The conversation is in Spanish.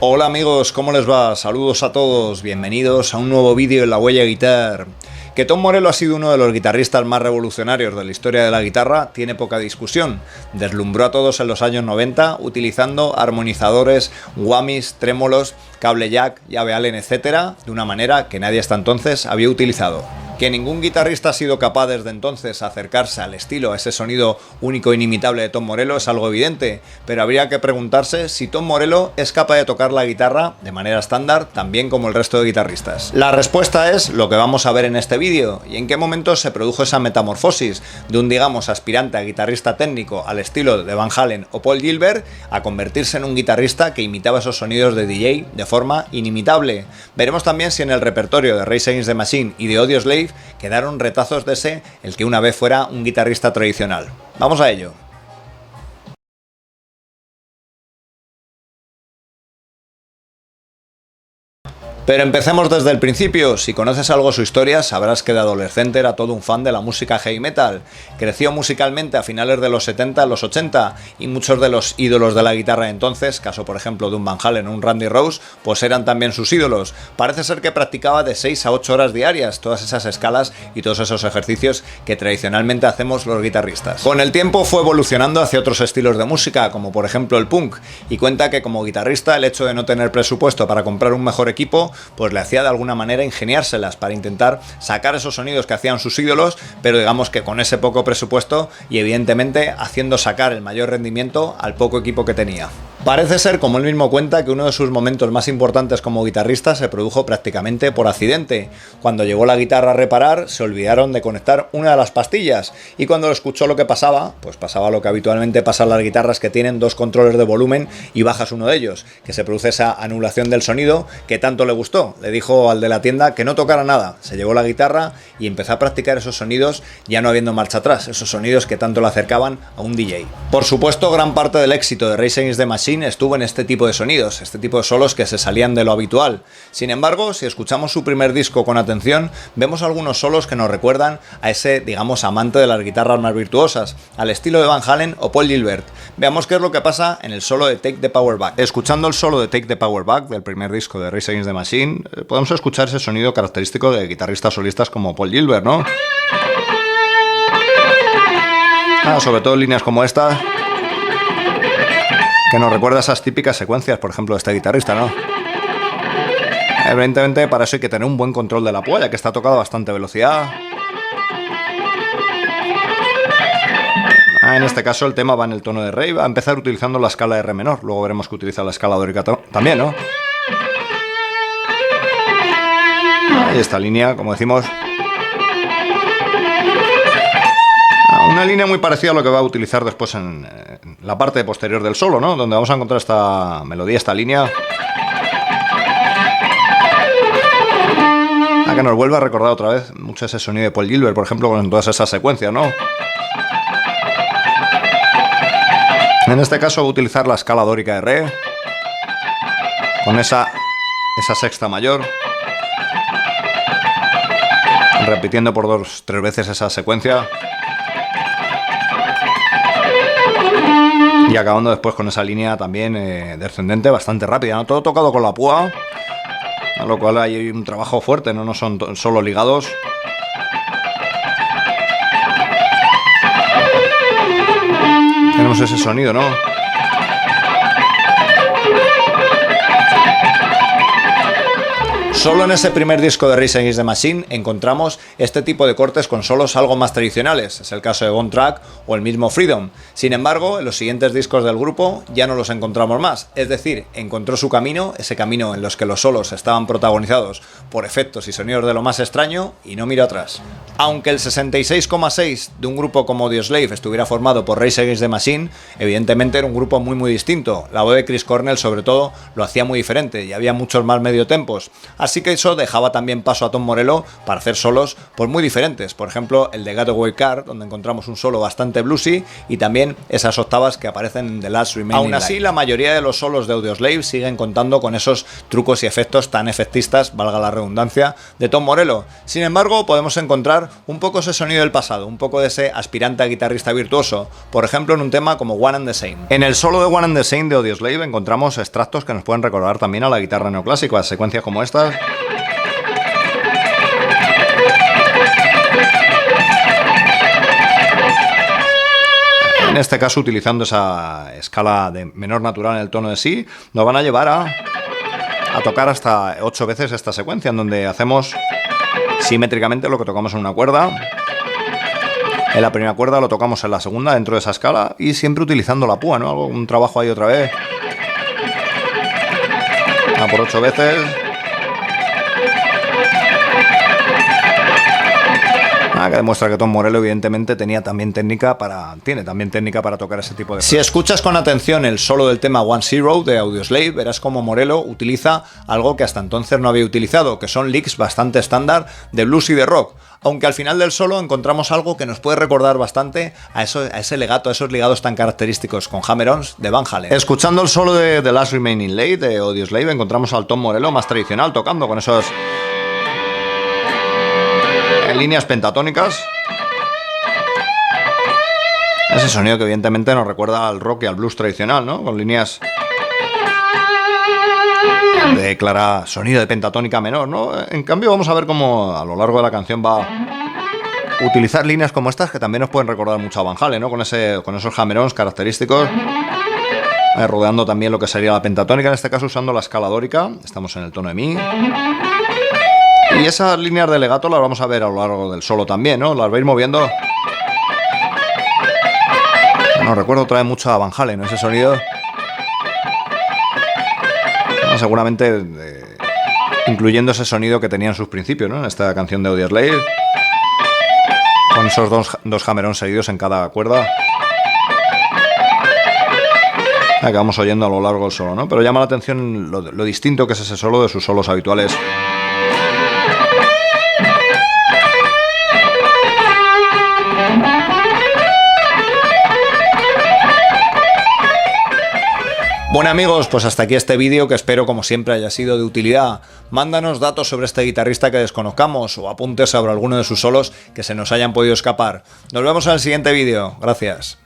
Hola amigos, ¿cómo les va? Saludos a todos, bienvenidos a un nuevo vídeo en La Huella Guitar. Que Tom Morello ha sido uno de los guitarristas más revolucionarios de la historia de la guitarra tiene poca discusión. Deslumbró a todos en los años 90 utilizando armonizadores, whammies, trémolos, cable jack, llave Allen, etc. de una manera que nadie hasta entonces había utilizado. Que ningún guitarrista ha sido capaz desde entonces acercarse al estilo, a ese sonido único e inimitable de Tom Morello es algo evidente, pero habría que preguntarse si Tom Morello es capaz de tocar la guitarra de manera estándar tan bien como el resto de guitarristas. La respuesta es lo que vamos a ver en este vídeo, y en qué momento se produjo esa metamorfosis de un, digamos, aspirante a guitarrista técnico al estilo de Van Halen o Paul Gilbert a convertirse en un guitarrista que imitaba esos sonidos de DJ de forma inimitable. Veremos también si en el repertorio de Rage Against the Machine y de Audioslave quedaron retazos de ese, el que una vez fuera un guitarrista tradicional. Vamos a ello. Pero empecemos desde el principio. Si conoces algo su historia, sabrás que de adolescente era todo un fan de la música heavy metal. Creció musicalmente a finales de los 70 a los 80 y muchos de los ídolos de la guitarra de entonces, caso por ejemplo de un Van Halen o un Randy Rhoads, pues eran también sus ídolos. Parece ser que practicaba de 6 a 8 horas diarias todas esas escalas y todos esos ejercicios que tradicionalmente hacemos los guitarristas. Con el tiempo fue evolucionando hacia otros estilos de música, como por ejemplo el punk, y cuenta que como guitarrista el hecho de no tener presupuesto para comprar un mejor equipo pues le hacía de alguna manera ingeniárselas para intentar sacar esos sonidos que hacían sus ídolos, pero digamos que con ese poco presupuesto y evidentemente haciendo sacar el mayor rendimiento al poco equipo que tenía. Parece ser, como él mismo cuenta, que uno de sus momentos más importantes como guitarrista se produjo prácticamente por accidente. Cuando llegó la guitarra a reparar, se olvidaron de conectar una de las pastillas y cuando escuchó lo que pasaba, pues pasaba lo que habitualmente pasa en las guitarras que tienen dos controles de volumen y bajas uno de ellos, que se produce esa anulación del sonido que tanto le gustó. Le dijo al de la tienda que no tocara nada, se llevó la guitarra y empezó a practicar esos sonidos ya no habiendo marcha atrás, esos sonidos que tanto le acercaban a un DJ. Por supuesto, gran parte del éxito de Rage Against the Machine estuvo en este tipo de sonidos, este tipo de solos que se salían de lo habitual. Sin embargo, si escuchamos su primer disco con atención, vemos algunos solos que nos recuerdan a ese, digamos, amante de las guitarras más virtuosas, al estilo de Van Halen o Paul Gilbert. Veamos qué es lo que pasa en el solo de Take the Power Back. Escuchando el solo de Take the Power Back del primer disco de Rage Against the Machine, podemos escuchar ese sonido característico de guitarristas solistas como Paul Gilbert, ¿no? Sobre todo líneas como esta, que nos recuerda esas típicas secuencias, por ejemplo, de este guitarrista, ¿no? Evidentemente, para eso hay que tener un buen control de la púa, ya que está tocado a bastante velocidad. En este caso el tema va en el tono de re y va a empezar utilizando la escala de re menor. Luego veremos que utiliza la escala dórica también, ¿no? Y esta línea, como decimos, una línea muy parecida a lo que va a utilizar después en la parte posterior del solo, ¿no? Donde vamos a encontrar esta melodía, esta línea, a que nos vuelve a recordar otra vez mucho ese sonido de Paul Gilbert, por ejemplo, con todas esas secuencias, ¿no? En este caso voy a utilizar la escala dórica de re con esa sexta mayor, repitiendo por 2-3 veces esa secuencia y acabando después con esa línea también descendente bastante rápida, ¿no? Todo tocado con la púa, a lo cual hay un trabajo fuerte, no son solo ligados. Tenemos ese sonido, ¿no? Solo en ese primer disco de Rage Against the Machine encontramos este tipo de cortes con solos algo más tradicionales, es el caso de Gone Track o el mismo Freedom. Sin embargo, en los siguientes discos del grupo ya no los encontramos más, es decir, encontró su camino, ese camino en los que los solos estaban protagonizados por efectos y sonidos de lo más extraño y no miró atrás. Aunque el 66,6 de un grupo como Audioslave estuviera formado por Rage Against the Machine, evidentemente era un grupo muy distinto. La voz de Chris Cornell sobre todo lo hacía muy diferente y había muchos más mediotempos. Así que eso dejaba también paso a Tom Morello para hacer solos pues muy diferentes. Por ejemplo, el de Getaway Car, donde encontramos un solo bastante bluesy, y también esas octavas que aparecen en The Last Remaining Light. Aún así, la mayoría de los solos de Audioslave siguen contando con esos trucos y efectos tan efectistas, valga la redundancia, de Tom Morello. Sin embargo, podemos encontrar un poco ese sonido del pasado, un poco de ese aspirante a guitarrista virtuoso, por ejemplo en un tema como One and the Same. En el solo de One and the Same de Audioslave encontramos extractos que nos pueden recordar también a la guitarra neoclásica, secuencias como estas. En este caso, utilizando esa escala de menor natural en el tono de si, nos van a llevar a tocar hasta 8 veces esta secuencia, en donde hacemos simétricamente lo que tocamos en una cuerda. En la primera cuerda lo tocamos en la segunda dentro de esa escala y siempre utilizando la púa, ¿no? Un trabajo ahí otra vez. Por 8 veces. Que demuestra que Tom Morello evidentemente tiene también técnica para tocar ese tipo de cosas. Si escuchas con atención el solo del tema One Zero de Audioslave, verás cómo Morello utiliza algo que hasta entonces no había utilizado, que son licks bastante estándar de blues y de rock. Aunque al final del solo encontramos algo que nos puede recordar bastante a ese legato, a esos ligados tan característicos con hammer-ons de Van Halen. Escuchando el solo de The Last Remaining Light de Audioslave, encontramos al Tom Morello más tradicional tocando con esos en líneas pentatónicas. Ese sonido que evidentemente nos recuerda al rock y al blues tradicional, ¿no? Con líneas de clara sonido de pentatónica menor, ¿no? En cambio vamos a ver cómo a lo largo de la canción va a utilizar líneas como estas que también nos pueden recordar mucho a Van Halen, ¿no? Con esos hammer-ons característicos, rodeando también lo que sería la pentatónica, en este caso usando la escala dórica. Estamos en el tono de mi. Y esas líneas de legato las vamos a ver a lo largo del solo también, ¿no? Las vais moviendo. Bueno, recuerdo otra vez mucho a Van Halen, ¿no? Ese sonido. Bueno, seguramente incluyendo ese sonido que tenía en sus principios, ¿no? En esta canción de Audioslave. Con esos dos hammer-ons seguidos en cada cuerda. Que vamos oyendo a lo largo del solo, ¿no? Pero llama la atención lo distinto que es ese solo de sus solos habituales. Bueno amigos, pues hasta aquí este vídeo que espero como siempre haya sido de utilidad. Mándanos datos sobre este guitarrista que desconozcamos o apuntes sobre alguno de sus solos que se nos hayan podido escapar. Nos vemos en el siguiente vídeo. Gracias.